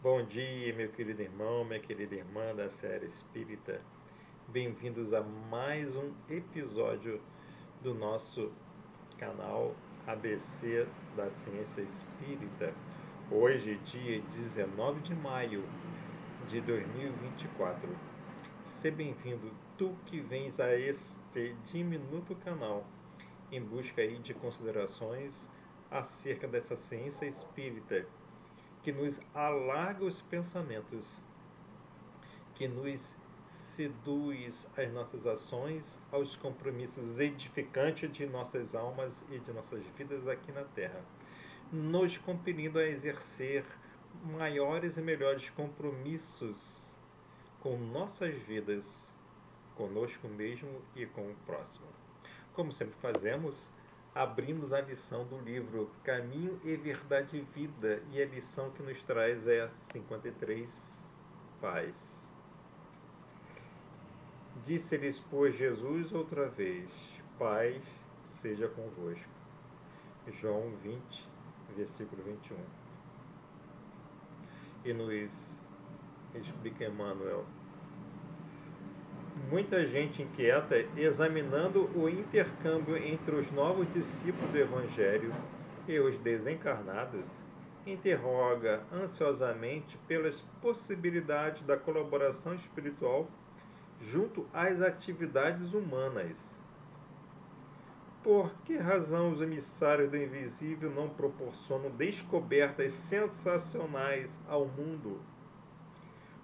Bom dia, meu querido irmão, minha querida irmã da série Espírita. Bem-vindos a mais um episódio do nosso canal ABC da Ciência Espírita. Hoje, dia 19 de maio de 2024. Seja bem-vindo, tu que vens a este diminuto canal em busca aí de considerações acerca dessa ciência espírita que nos alarga os pensamentos, que nos seduz às nossas ações, aos compromissos edificantes de nossas almas e de nossas vidas aqui na Terra, nos compelindo a exercer maiores e melhores compromissos com nossas vidas, conosco mesmo e com o próximo. Como sempre fazemos, abrimos a lição do livro Caminho e Verdade e Vida, e a lição que nos traz é a 53, Paz. Disse-lhes, pois, Jesus outra vez: Paz seja convosco. João 20, versículo 21. E nos explica Emmanuel: muita gente inquieta, examinando o intercâmbio entre os novos discípulos do Evangelho e os desencarnados, interroga ansiosamente pelas possibilidades da colaboração espiritual junto às atividades humanas. Por que razão os emissários do invisível não proporcionam descobertas sensacionais ao mundo?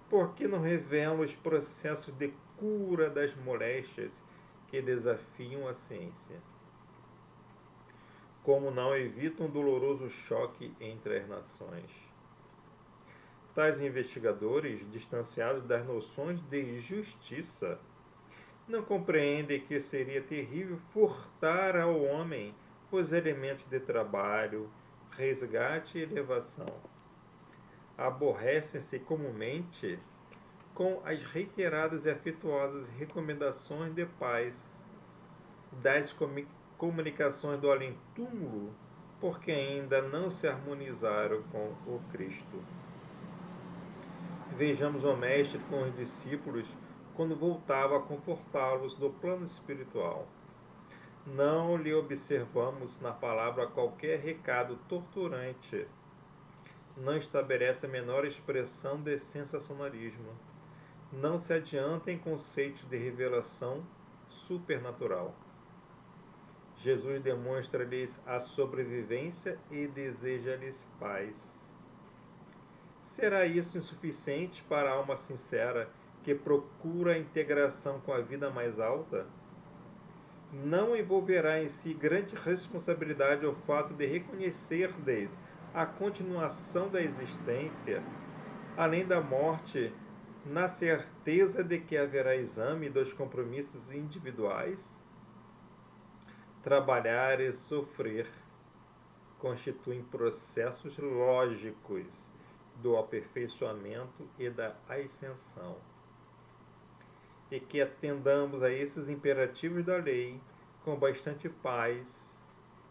Por que não revelam os processos de cura das moléstias que desafiam a ciência? Como não evitam um doloroso choque entre as nações? Tais investigadores, distanciados das noções de justiça, não compreendem que seria terrível furtar ao homem os elementos de trabalho, resgate e elevação. Aborrecem-se comumente com as reiteradas e afetuosas recomendações de paz das comunicações do além-túmulo, porque ainda não se harmonizaram com o Cristo. Vejamos o Mestre com os discípulos quando voltava a confortá-los do plano espiritual. Não lhe observamos na palavra qualquer recado torturante. Não estabelece a menor expressão de sensacionalismo. Não se adianta em conceitos de revelação supernatural. Jesus demonstra-lhes a sobrevivência e deseja-lhes paz. Será isso insuficiente para a alma sincera que procura a integração com a vida mais alta? Não envolverá em si grande responsabilidade o fato de reconhecer-lhes a continuação da existência, além da morte, na certeza de que haverá exame dos compromissos individuais? Trabalhar e sofrer constituem processos lógicos do aperfeiçoamento e da ascensão. E que atendamos a esses imperativos da lei com bastante paz,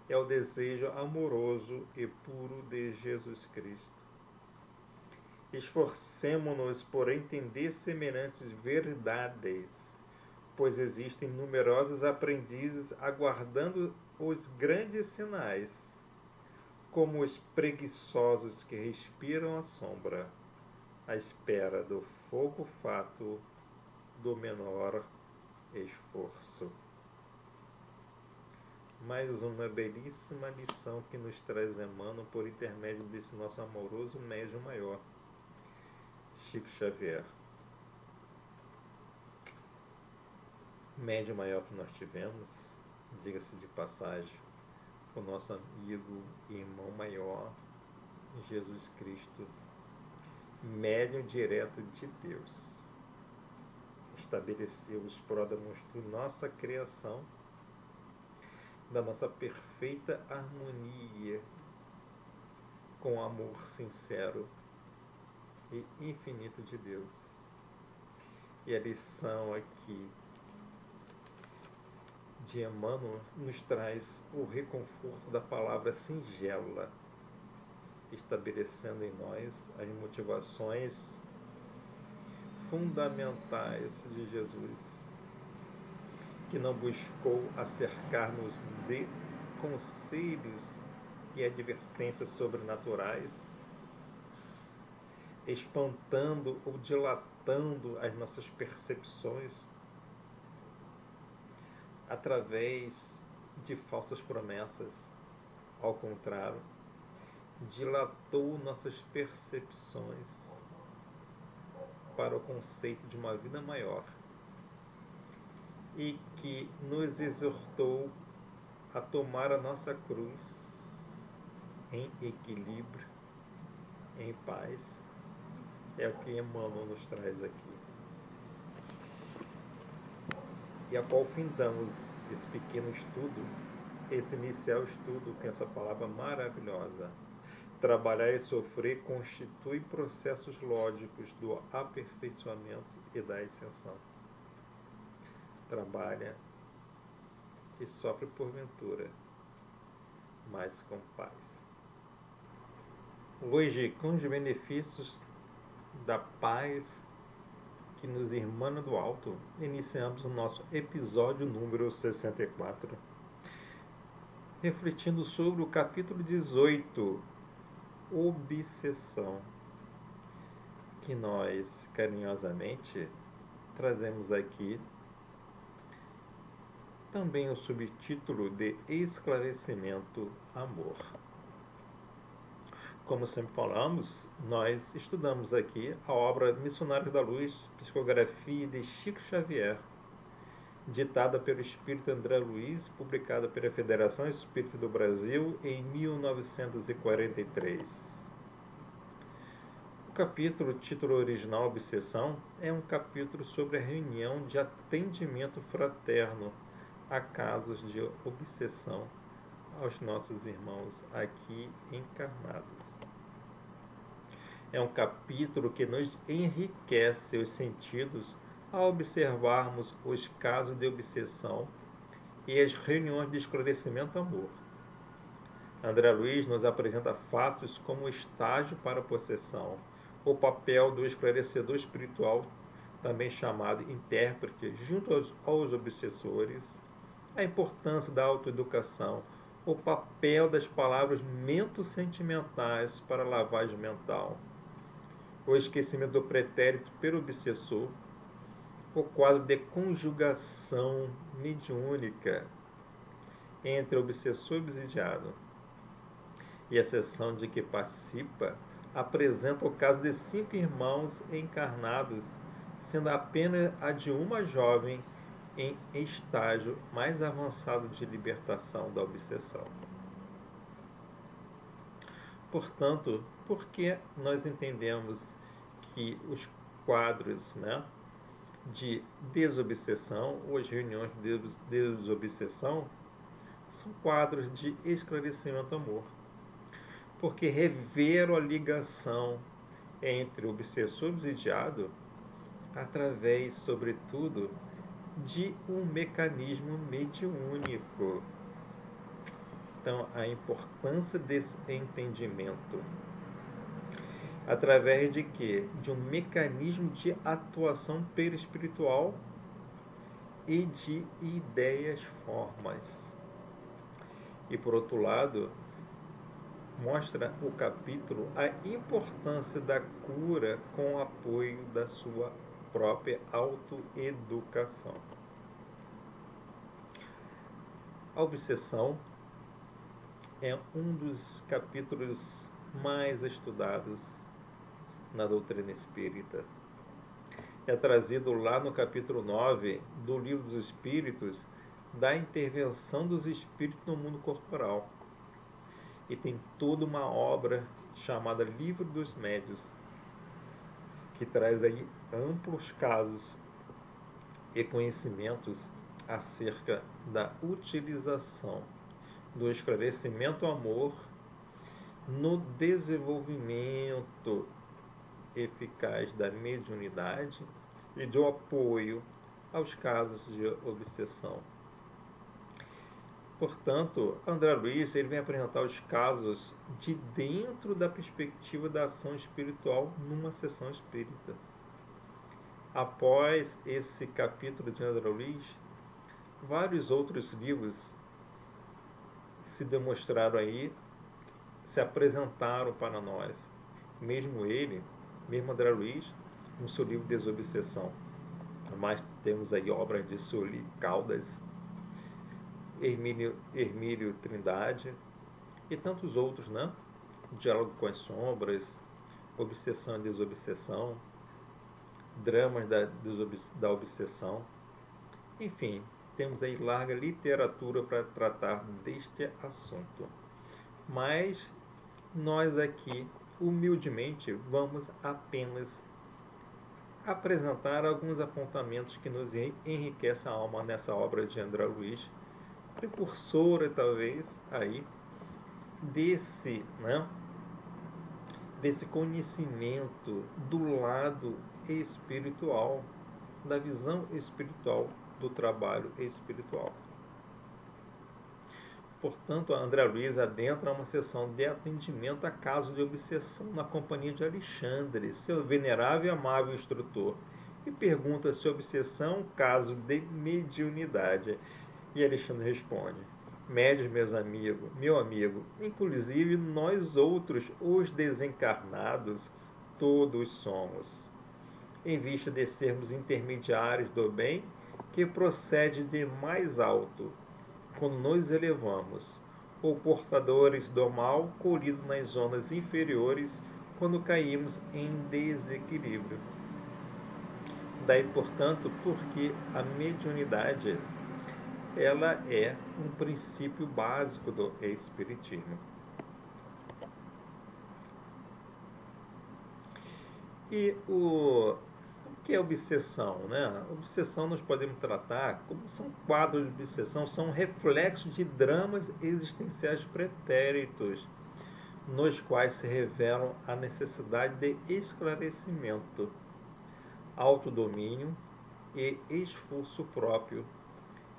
é o desejo amoroso e puro de Jesus Cristo. Esforcemo-nos por entender semelhantes verdades, pois existem numerosos aprendizes aguardando os grandes sinais, como os preguiçosos que respiram a sombra, à espera do fogo fato do menor esforço. Mais uma belíssima lição que nos traz Emmanuel por intermédio desse nosso amoroso médium maior, Chico Xavier. O médium maior que nós tivemos, diga-se de passagem, o nosso amigo e irmão maior, Jesus Cristo, médium direto de Deus. Estabeleceu os pródromos de nossa criação, da nossa perfeita harmonia com o amor sincero e infinito de Deus. E a lição aqui de Emmanuel nos traz o reconforto da palavra singela estabelecendo em nós as motivações fundamentais de Jesus, que não buscou acercar-nos de conselhos e advertências sobrenaturais, espantando ou dilatando as nossas percepções através de falsas promessas. Ao contrário, dilatou nossas percepções para o conceito de uma vida maior e que nos exortou a tomar a nossa cruz em equilíbrio, em paz. É o que Emmanuel nos traz aqui. E a qual findamos esse pequeno estudo, esse inicial estudo com essa palavra maravilhosa. Trabalhar e sofrer constitui processos lógicos do aperfeiçoamento e da ascensão. Trabalha e sofre porventura, mas com paz. Hoje, com os benefícios da paz que nos irmana do alto, iniciamos o nosso episódio número 64, refletindo sobre o capítulo 18, obsessão, que nós carinhosamente trazemos aqui também o subtítulo de Esclarecimento Amor. Como sempre falamos, nós estudamos aqui a obra Missionários da Luz, psicografia de Chico Xavier, ditada pelo espírito André Luiz, publicada pela Federação Espírita do Brasil em 1943. O capítulo, título original Obsessão, é um capítulo sobre a reunião de atendimento fraterno a casos de obsessão aos nossos irmãos aqui encarnados. É um capítulo que nos enriquece os sentidos ao observarmos os casos de obsessão e as reuniões de esclarecimento amor. André Luiz nos apresenta fatos como estágio para a possessão, o papel do esclarecedor espiritual, também chamado intérprete, junto aos obsessores, a importância da autoeducação, o papel das palavras mento-sentimentais para a lavagem mental, o esquecimento do pretérito pelo obsessor, o quadro de conjugação mediúnica entre obsessor e obsidiado, e a sessão de que participa apresenta o caso de 5 irmãos encarnados, sendo apenas a de uma jovem em estágio mais avançado de libertação da obsessão. Portanto, por que nós entendemos que os quadros, de desobsessão ou as reuniões de desobsessão são quadros de esclarecimento amor? Porque revelam a ligação entre o obsessor e o obsidiado através, sobretudo, de um mecanismo mediúnico. Então, a importância desse entendimento. Através de quê? De um mecanismo de atuação perispiritual e de ideias-formas. E, por outro lado, mostra o capítulo a importância da cura com o apoio da sua própria autoeducação. A obsessão é um dos capítulos mais estudados na doutrina espírita. É trazido lá no capítulo 9 do Livro dos Espíritos, da intervenção dos espíritos no mundo corporal. E tem toda uma obra chamada Livro dos Médiuns, que traz aí amplos casos e conhecimentos acerca da utilização do esclarecimento amor no desenvolvimento eficaz da mediunidade e do apoio aos casos de obsessão. Portanto, André Luiz ele vem apresentar os casos de dentro da perspectiva da ação espiritual numa sessão espírita. Após esse capítulo de André Luiz, vários outros livros se demonstraram aí, se apresentaram para nós. Mesmo ele, mesmo André Luiz, no seu livro Desobsessão. Mas temos aí obras de Sueli Caldas, Hermílio Trindade e tantos outros, né? Diálogo com as Sombras, Obsessão e Desobsessão, Dramas da Obsessão. Enfim, temos aí larga literatura para tratar deste assunto. Mas nós aqui, humildemente, vamos apenas apresentar alguns apontamentos que nos enriquecem a alma nessa obra de André Luiz, precursora talvez aí desse conhecimento do lado espiritual, da visão espiritual do trabalho espiritual. Portanto, André Luiz adentra uma sessão de atendimento a casos de obsessão na companhia de Alexandre, seu venerável e amável instrutor, e pergunta se obsessão é um caso de mediunidade. E Alexandre responde: médios, meu amigo, inclusive nós outros, os desencarnados, todos somos. Em vista de sermos intermediários do bem, que procede de mais alto, quando nos elevamos, ou portadores do mal, colhido nas zonas inferiores, quando caímos em desequilíbrio. Daí, portanto, porque a mediunidade ela é um princípio básico do espiritismo. E o que é obsessão, né? Obsessão nós podemos tratar como são quadros de obsessão, são reflexos de dramas existenciais pretéritos, nos quais se revelam a necessidade de esclarecimento, autodomínio e esforço próprio,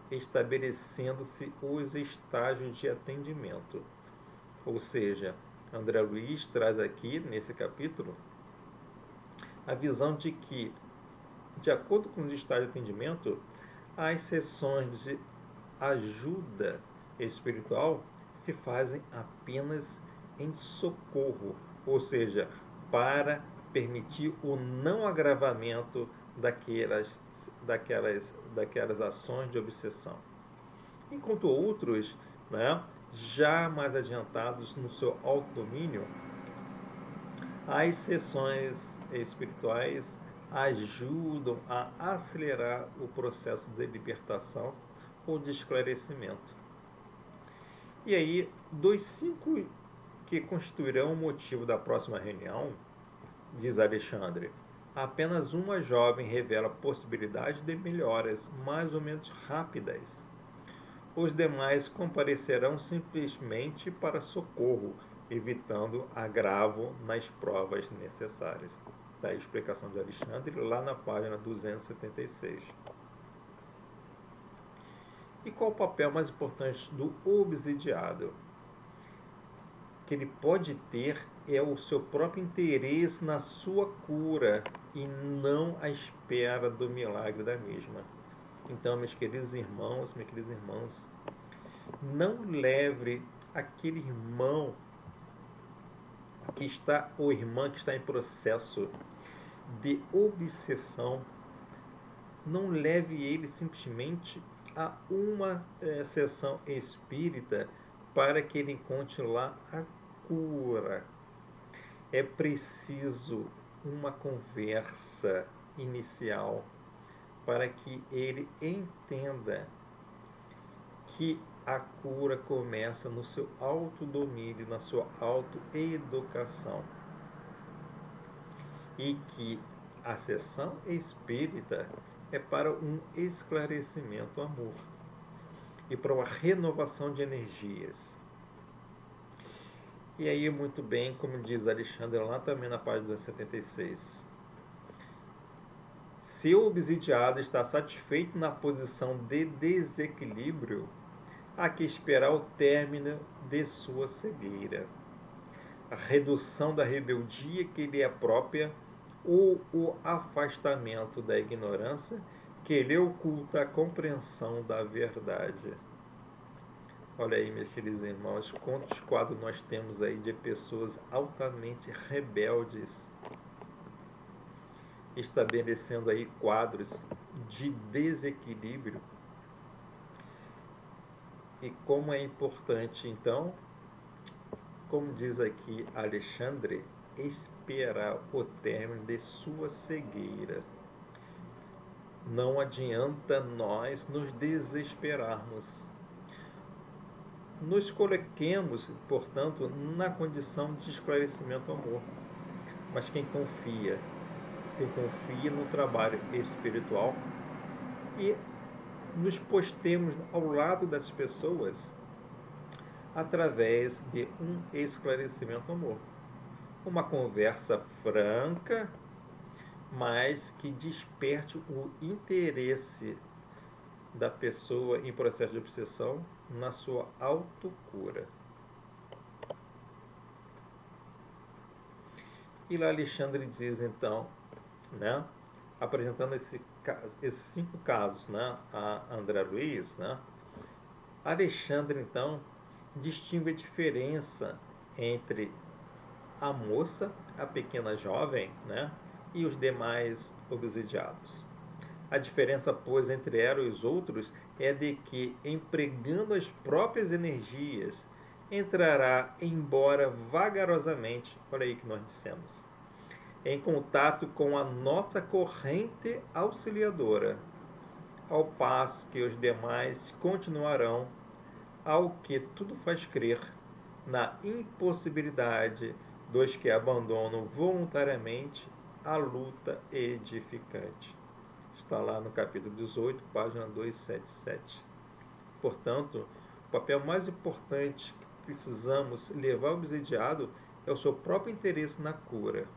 estabelecendo-se os estágios de atendimento. Ou seja, André Luiz traz aqui, nesse capítulo, a visão de que, de acordo com os estágios de atendimento, as sessões de ajuda espiritual se fazem apenas em socorro, ou seja, para permitir o não agravamento daquelas ações de obsessão. Enquanto outros, né, já mais adiantados no seu autodomínio, as sessões espirituais ajudam a acelerar o processo de libertação ou de esclarecimento. E aí, dos 5 que constituirão o motivo da próxima reunião, diz Alexandre, apenas uma jovem revela possibilidade de melhoras mais ou menos rápidas. Os demais comparecerão simplesmente para socorro, evitando agravo nas provas necessárias. Da explicação de Alexandre, lá na página 276. E qual o papel mais importante do obsidiado? Que ele pode ter é o seu próprio interesse na sua cura e não a espera do milagre da mesma. Então, meus queridos irmãos, não leve aquele irmão ou irmã que está em processo de obsessão, não leve ele simplesmente a uma sessão espírita para que ele encontre lá a cura. É preciso uma conversa inicial para que ele entenda que a cura começa no seu autodomínio, na sua autoeducação. E que a sessão espírita é para um esclarecimento, amor, e para uma renovação de energias. E aí, muito bem, como diz Alexandre lá também na página 76. Se o obsidiado está satisfeito na posição de desequilíbrio, há que esperar o término de sua cegueira, a redução da rebeldia que lhe é própria ou o afastamento da ignorância que lhe oculta a compreensão da verdade. Olha aí, meus queridos irmãos, quantos quadros nós temos aí de pessoas altamente rebeldes, estabelecendo aí quadros de desequilíbrio. E como é importante, então, como diz aqui Alexandre, esperar o término de sua cegueira. Não adianta nós nos desesperarmos. Nos coloquemos, portanto, na condição de esclarecimento ao amor. Mas quem confia no trabalho espiritual e nos postemos ao lado das pessoas através de um esclarecimento ao amor. Uma conversa franca, mas que desperte o interesse da pessoa em processo de obsessão na sua autocura. E lá Alexandre diz então, né, apresentando esses 5 casos, né, a André Luiz, né, Alexandre então distingue a diferença entre a moça, a pequena jovem, né, e os demais obsidiados. A diferença, pois, entre ela e os outros é de que, empregando as próprias energias, entrará, embora vagarosamente, olha aí que nós dissemos, em contato com a nossa corrente auxiliadora, ao passo que os demais continuarão, ao que tudo faz crer, na impossibilidade dos que abandonam voluntariamente a luta edificante. Está lá no capítulo 18, página 277. Portanto, o papel mais importante que precisamos levar ao obsidiado é o seu próprio interesse na cura.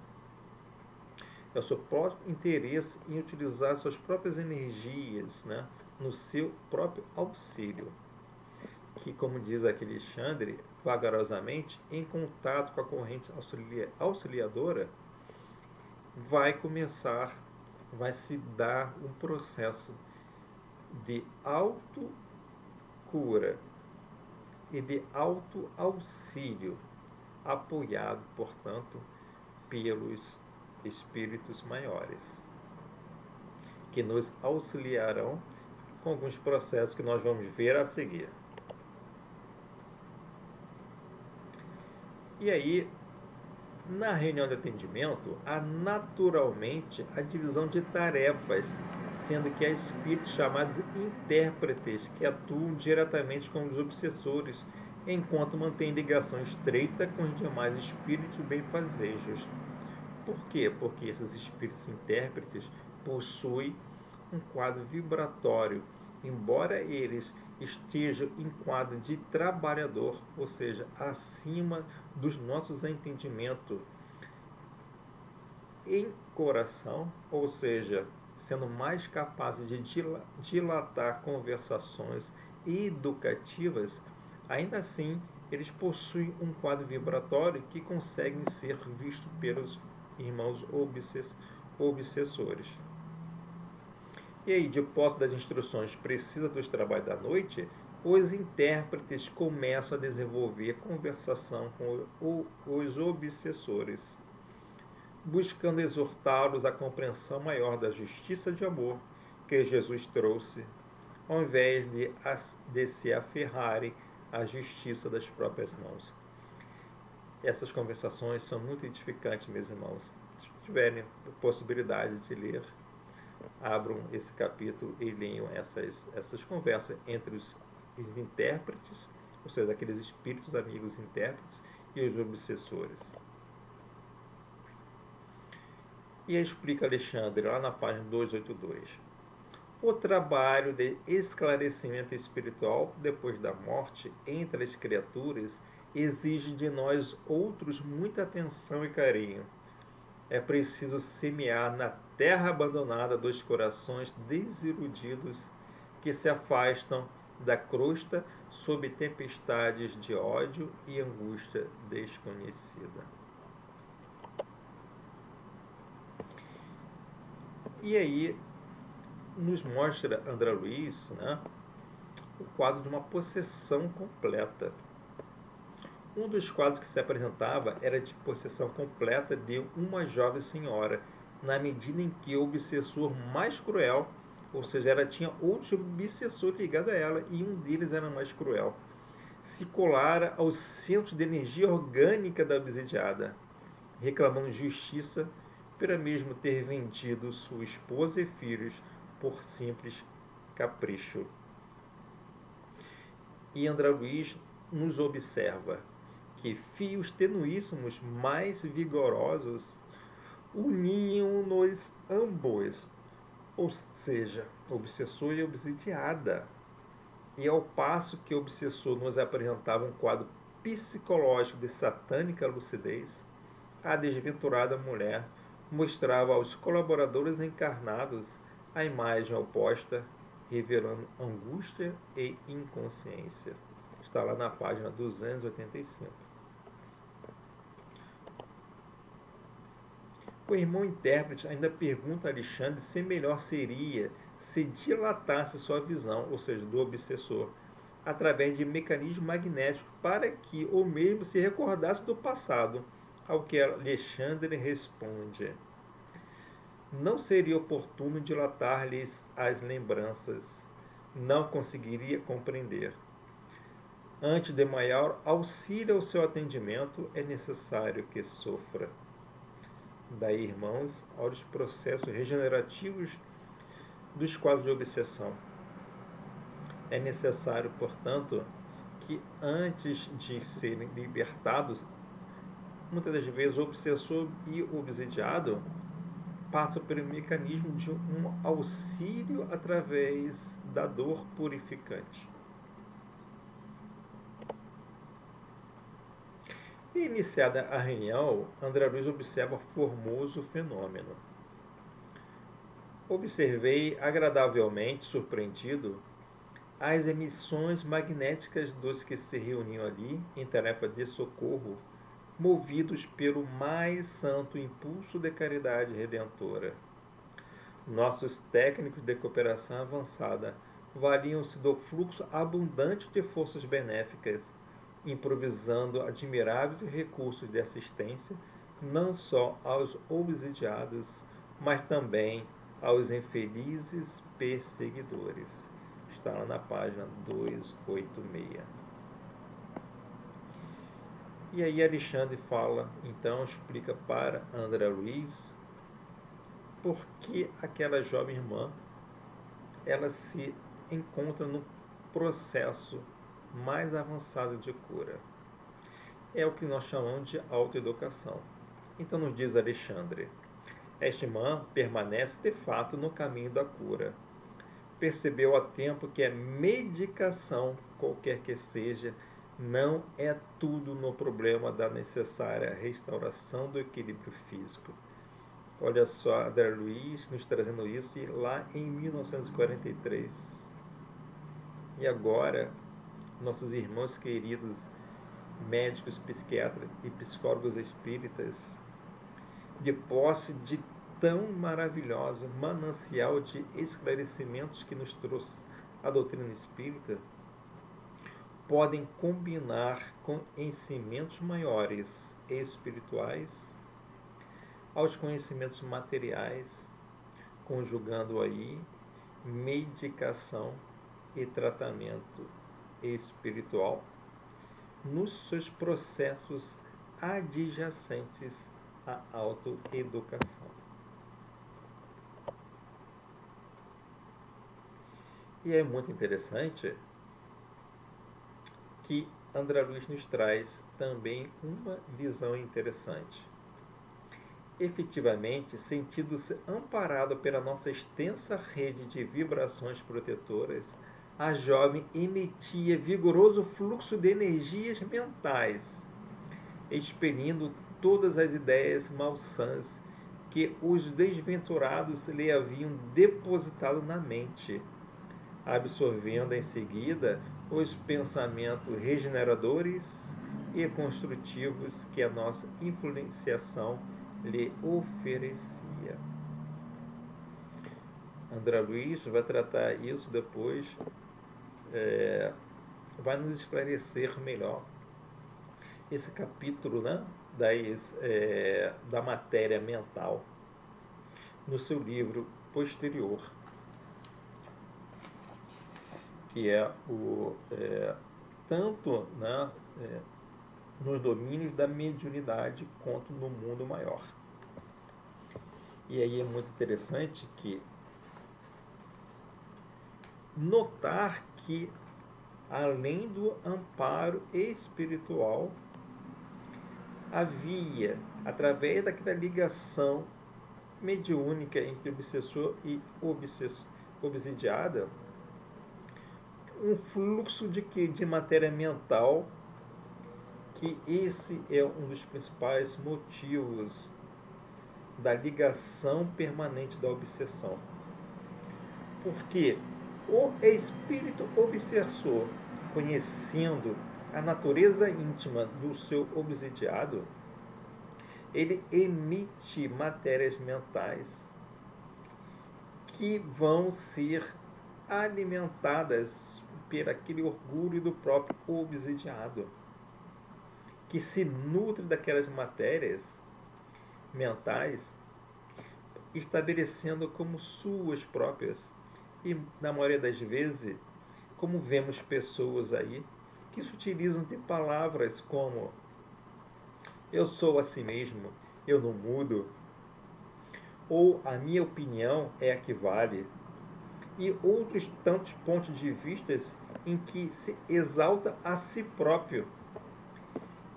É o seu próprio interesse em utilizar suas próprias energias, né, no seu próprio auxílio. Que, como diz aqui Alexandre, vagarosamente, em contato com a corrente auxiliadora, vai se dar um processo de autocura e de autoauxílio, apoiado, portanto, pelos espíritos maiores, que nos auxiliarão com alguns processos que nós vamos ver a seguir. E aí, na reunião de atendimento, há naturalmente a divisão de tarefas, sendo que há espíritos chamados intérpretes, que atuam diretamente com os obsessores, enquanto mantêm ligação estreita com os demais espíritos benfazejos. Por quê? Porque esses espíritos intérpretes possuem um quadro vibratório, embora eles estejam em quadro de trabalhador, ou seja, acima dos nossos entendimentos em coração, ou seja, sendo mais capazes de dilatar conversações educativas, ainda assim eles possuem um quadro vibratório que conseguem ser visto pelos irmãos obsessores. E aí, de posse das instruções precisa dos trabalhos da noite, os intérpretes começam a desenvolver conversação com os obsessores, buscando exortá-los à compreensão maior da justiça de amor que Jesus trouxe, ao invés de se aferrarem à justiça das próprias mãos. Essas conversações são muito edificantes, meus irmãos. Se tiverem possibilidade de ler, abram esse capítulo e leiam essas conversas entre os intérpretes, ou seja, aqueles espíritos amigos intérpretes, e os obsessores. E aí explica Alexandre, lá na página 282. O trabalho de esclarecimento espiritual depois da morte entre as criaturas exige de nós outros muita atenção e carinho. É preciso semear na terra abandonada dos corações desiludidos que se afastam da crosta sob tempestades de ódio e angústia desconhecida. E aí nos mostra André Luiz, né, o quadro de uma possessão completa. Um dos quadros que se apresentava era de possessão completa de uma jovem senhora, na medida em que o obsessor mais cruel, ou seja, ela tinha outros obsessores ligados a ela, e um deles era mais cruel, se colara ao centro de energia orgânica da obsidiada, reclamando justiça por mesmo ter vendido sua esposa e filhos por simples capricho. E André Luiz nos observa que fios tenuíssimos mais vigorosos uniam-nos ambos, ou seja, obsessor e obsidiada. E ao passo que o obsessor nos apresentava um quadro psicológico de satânica lucidez, a desventurada mulher mostrava aos colaboradores encarnados a imagem oposta, revelando angústia e inconsciência. Está lá na página 285. O irmão intérprete ainda pergunta a Alexandre se melhor seria se dilatasse sua visão, ou seja, do obsessor, através de mecanismo magnético para que o mesmo se recordasse do passado, ao que Alexandre responde: não seria oportuno dilatar-lhes as lembranças, não conseguiria compreender. Antes de maior auxílio ao seu atendimento, é necessário que sofra. Daí, irmãos, aos processos regenerativos dos quadros de obsessão. É necessário, portanto, que antes de serem libertados, muitas das vezes o obsessor e o obsidiado passam pelo mecanismo de um auxílio através da dor purificante. E iniciada a reunião, André Luiz observa formoso fenômeno. Observei agradavelmente surpreendido as emissões magnéticas dos que se reuniam ali em tarefa de socorro, movidos pelo mais santo impulso de caridade redentora. Nossos técnicos de cooperação avançada valiam-se do fluxo abundante de forças benéficas, improvisando admiráveis recursos de assistência não só aos obsidiados, mas também aos infelizes perseguidores. Está lá na página 286. E aí Alexandre fala, então, explica para André Luiz por que aquela jovem irmã ela se encontra no processo mais avançado de cura. É o que nós chamamos de autoeducação. Então nos diz Alexandre: esta irmã permanece de fato no caminho da cura. Percebeu a tempo que a medicação, qualquer que seja, não é tudo no problema da necessária restauração do equilíbrio físico. Olha só, André Luiz nos trazendo isso lá em 1943. E agora, nossos irmãos queridos, médicos, psiquiatras e psicólogos espíritas, de posse de tão maravilhosa manancial de esclarecimentos que nos trouxe a doutrina espírita, podem combinar com ensinamentos maiores espirituais aos conhecimentos materiais, conjugando aí medicação e tratamento espiritual nos seus processos adjacentes à autoeducação. E é muito interessante que André Luiz nos traz também uma visão interessante. Efetivamente, sentindo-se amparado pela nossa extensa rede de vibrações protetoras, a jovem emitia vigoroso fluxo de energias mentais, expelindo todas as ideias malsãs que os desventurados lhe haviam depositado na mente, absorvendo em seguida os pensamentos regeneradores e construtivos que a nossa influenciação lhe oferecia. André Luiz vai tratar isso depois, vai nos esclarecer melhor esse capítulo, né, da matéria mental no seu livro posterior, que é tanto, né, nos domínios da mediunidade quanto no mundo maior. E aí é muito interessante que notar que, além do amparo espiritual, havia, através daquela ligação mediúnica entre obsessor e obsidiada, um fluxo de matéria mental, que esse é um dos principais motivos da ligação permanente da obsessão. Porque o espírito obsessor, conhecendo a natureza íntima do seu obsidiado, ele emite matérias mentais que vão ser alimentadas por aquele orgulho do próprio obsidiado, que se nutre daquelas matérias mentais, estabelecendo como suas próprias. E, na maioria das vezes, como vemos pessoas aí que se utilizam de palavras como eu sou assim mesmo, eu não mudo, ou a minha opinião é a que vale, e outros tantos pontos de vista em que se exalta a si próprio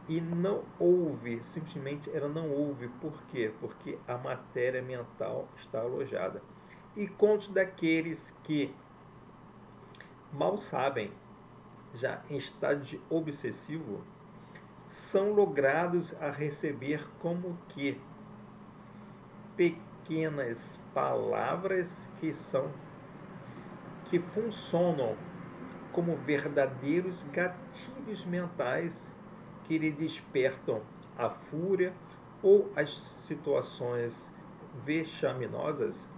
e não ouve, simplesmente ela não ouve. Por quê? Porque a matéria mental está alojada. E contos daqueles que mal sabem, já em estado de obsessivo, são logrados a receber como que pequenas palavras que funcionam como verdadeiros gatilhos mentais que lhe despertam a fúria ou as situações vexaminosas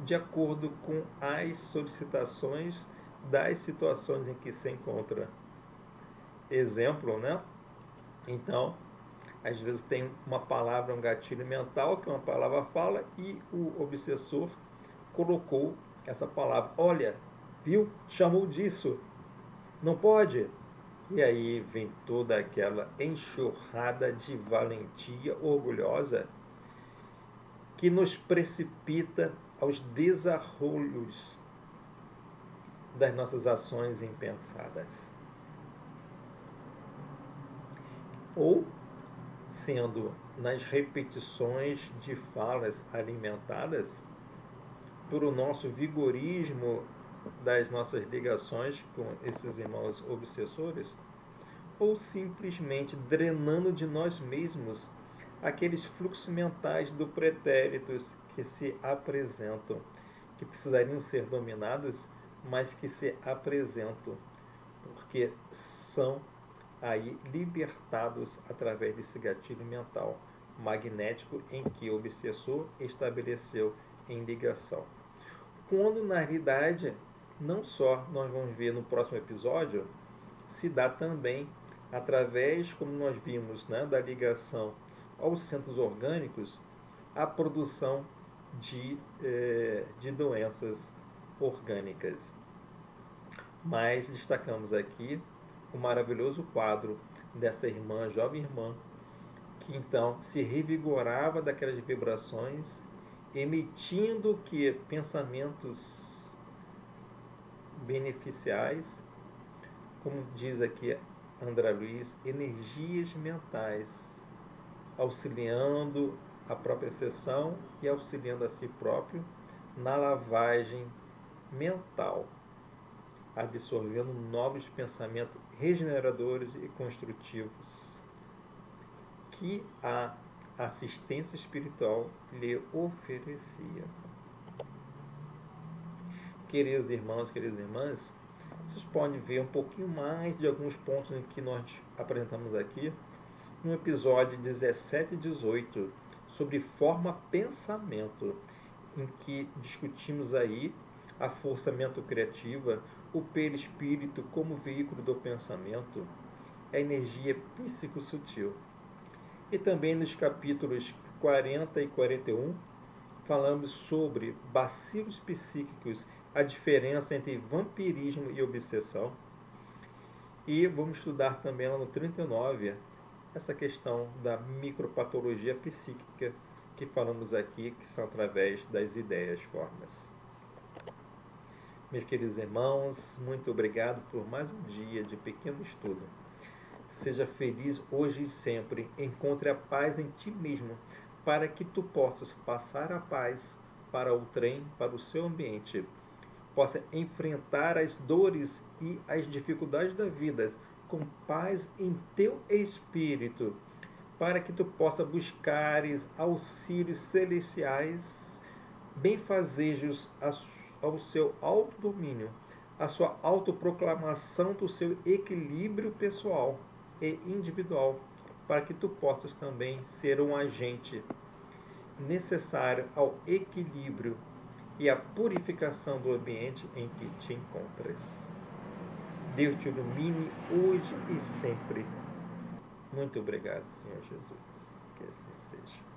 de acordo com as solicitações das situações em que se encontra. Exemplo, né? Então, às vezes tem uma palavra, um gatilho mental, que uma palavra fala, e o obsessor colocou essa palavra. Olha, viu? Chamou disso. Não pode. E aí vem toda aquela enxurrada de valentia orgulhosa que nos precipita aos desarrolhos das nossas ações impensadas. Ou sendo nas repetições de falas alimentadas por o nosso vigorismo das nossas ligações com esses irmãos obsessores, ou simplesmente drenando de nós mesmos aqueles fluxos mentais do pretéritos que se apresentam, que precisariam ser dominados, mas que se apresentam, porque são aí libertados através desse gatilho mental magnético em que o obsessor estabeleceu em ligação. Quando, na realidade, não só nós vamos ver no próximo episódio, se dá também através, como nós vimos, né, da ligação aos centros orgânicos, a produção de doenças orgânicas. Mas destacamos aqui o maravilhoso quadro dessa irmã, jovem irmã, que então se revigorava daquelas vibrações, emitindo que pensamentos beneficiais, como diz aqui André Luiz, energias mentais, auxiliando a própria sessão e auxiliando a si próprio na lavagem mental, absorvendo novos pensamentos regeneradores e construtivos que a assistência espiritual lhe oferecia. queridos irmãos, queridas irmãs, vocês podem ver um pouquinho mais de alguns pontos em que nós apresentamos aqui no episódio 17 e 18 sobre forma-pensamento, em que discutimos aí a força mental-criativa, o perispírito como veículo do pensamento, a energia psico-sutil. E também nos capítulos 40 e 41, falamos sobre bacilos psíquicos, a diferença entre vampirismo e obsessão. E vamos estudar também lá no 39 essa questão da micropatologia psíquica que falamos aqui, que são através das ideias formas. Meus queridos irmãos, muito obrigado por mais um dia de pequeno estudo. Seja feliz hoje e sempre. Encontre a paz em ti mesmo, para que tu possas passar a paz para o trem, para o seu ambiente. Possa enfrentar as dores e as dificuldades da vida com paz em teu espírito, para que tu possa buscares auxílios celestiais, benfazejos ao seu autodomínio, a sua autoproclamação do seu equilíbrio pessoal e individual, para que tu possas também ser um agente necessário ao equilíbrio e à purificação do ambiente em que te encontras. Deus te ilumine hoje e sempre. Muito obrigado, Senhor Jesus. Que assim seja.